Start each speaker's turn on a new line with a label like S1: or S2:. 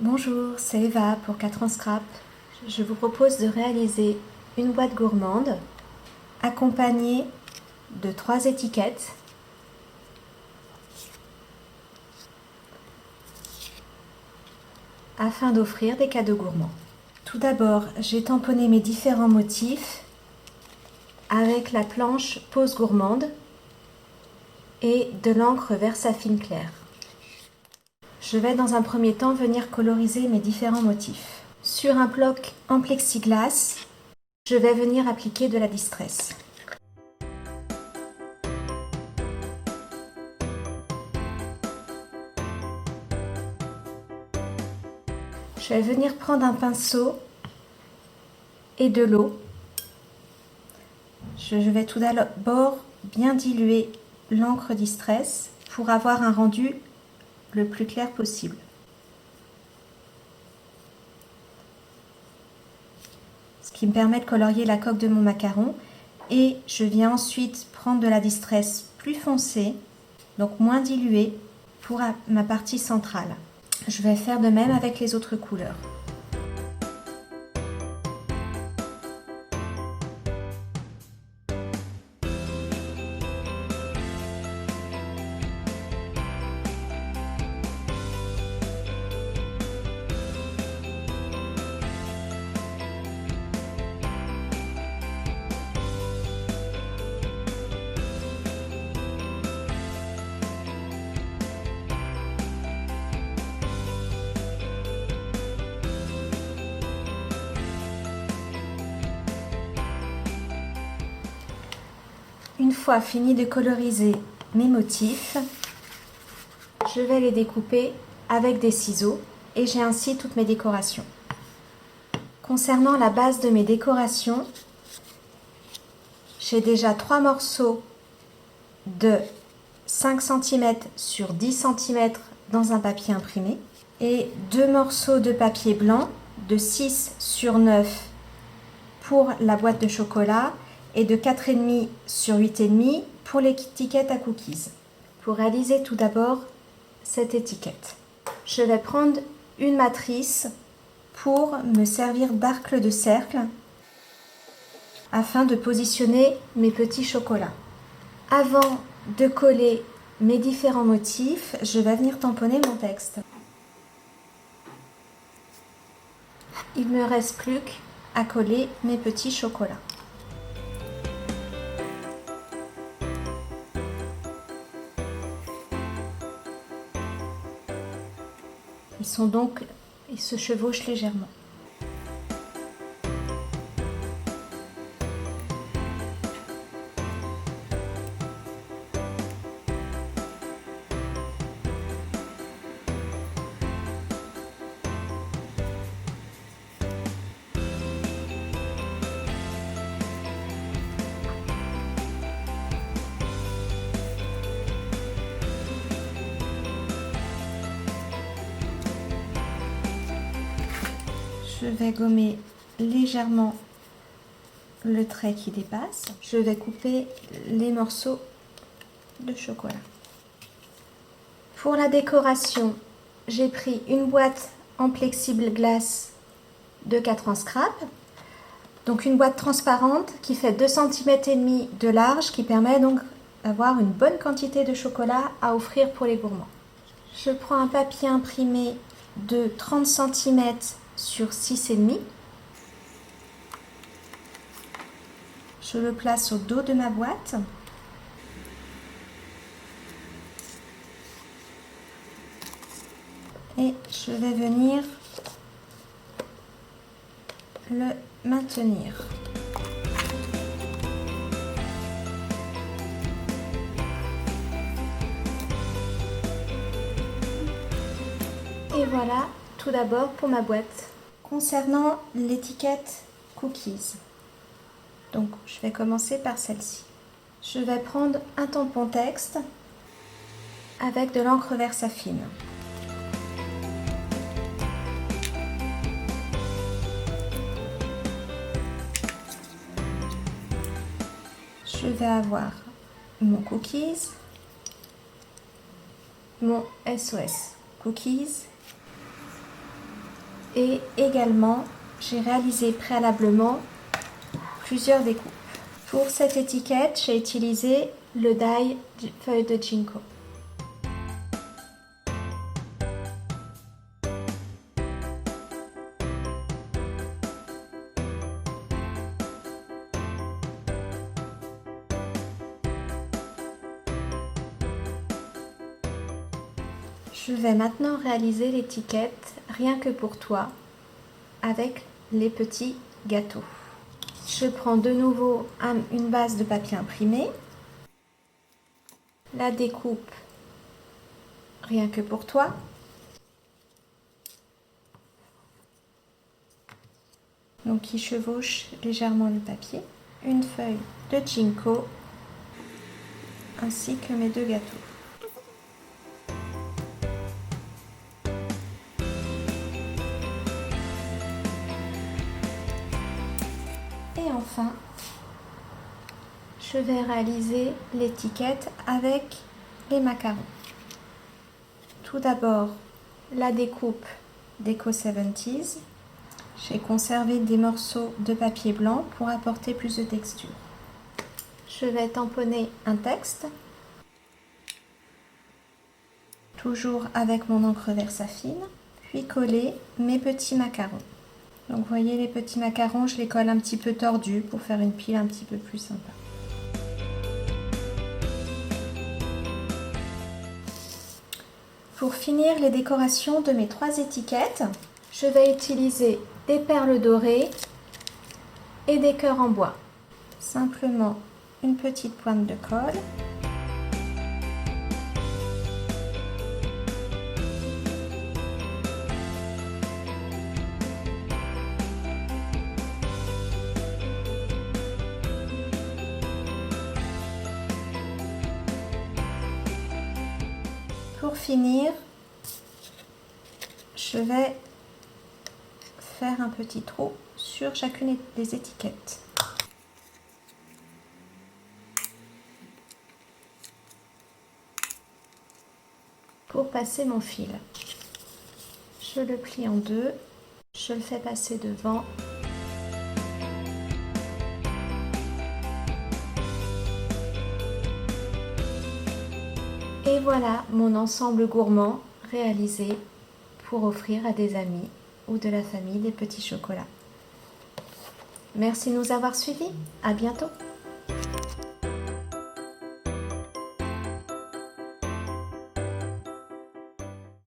S1: Bonjour, c'est Eva pour 4 ans Scrap. Je vous propose de réaliser une boîte gourmande accompagnée de 3 étiquettes afin d'offrir des cadeaux gourmands. Tout d'abord, j'ai tamponné mes différents motifs avec la planche pose gourmande et de l'encre Versafine clair. Je vais dans un premier temps venir coloriser mes différents motifs. Sur un bloc en plexiglas, je vais venir appliquer de la distress. Je vais venir prendre un pinceau et de l'eau. Je vais tout d'abord bien diluer l'encre distress pour avoir un rendu le plus clair possible. Ce qui me permet de colorier la coque de mon macaron. Et je viens ensuite prendre de la distress plus foncée, donc moins diluée, pour ma partie centrale. Je vais faire de même avec les autres couleurs. Une fois fini de coloriser mes motifs, je vais les découper avec des ciseaux et j'ai ainsi toutes mes décorations. Concernant la base de mes décorations, j'ai déjà 3 morceaux de 5 cm sur 10 cm dans un papier imprimé et 2 morceaux de papier blanc de 6 sur 9 pour la boîte de chocolat et de 4,5 sur 8,5 pour l'étiquette à cookies. Pour réaliser tout d'abord cette étiquette, je vais prendre une matrice pour me servir d'arc de cercle afin de positionner mes petits chocolats. Avant de coller mes différents motifs, je vais venir tamponner mon texte. Il ne me reste plus qu'à coller mes petits chocolats. Ils se chevauchent légèrement. Je vais gommer légèrement le trait qui dépasse. Je vais couper les morceaux de chocolat. Pour la décoration, j'ai pris une boîte en plexiglas de 4 ans Scrap. Donc une boîte transparente qui fait 2,5 cm de large, qui permet donc d'avoir une bonne quantité de chocolat à offrir pour les gourmands. Je prends un papier imprimé de 30 cm sur 6,5. Je le place au dos de ma boîte. Et je vais venir le maintenir. Et voilà, tout d'abord pour ma boîte. Concernant l'étiquette cookies, donc je vais commencer par celle-ci. Je vais prendre un tampon texte avec de l'encre Versafine. Je vais avoir mon cookies, mon SOS cookies Et également, j'ai réalisé préalablement plusieurs découpes. Pour cette étiquette, j'ai utilisé le die feuille de Ginkgo. Je vais maintenant réaliser l'étiquette rien que pour toi avec les petits gâteaux. Je prends de nouveau une base de papier imprimé, la découpe rien que pour toi, donc qui chevauche légèrement le papier, une feuille de Ginkgo ainsi que mes deux gâteaux. Et enfin, je vais réaliser l'étiquette avec les macarons. Tout d'abord, la découpe Déco 70s. J'ai conservé des morceaux de papier blanc pour apporter plus de texture. Je vais tamponner un texte, toujours avec mon encre Versafine, puis coller mes petits macarons. Donc vous voyez, les petits macarons, je les colle un petit peu tordus pour faire une pile un petit peu plus sympa. Pour finir les décorations de mes 3 étiquettes, je vais utiliser des perles dorées et des cœurs en bois. Simplement une petite pointe de colle. Pour finir, je vais faire un petit trou sur chacune des étiquettes. Pour passer mon fil, je le plie en deux, je le fais passer devant. Et voilà mon ensemble gourmand réalisé pour offrir à des amis ou de la famille des petits chocolats. Merci de nous avoir suivis. À bientôt.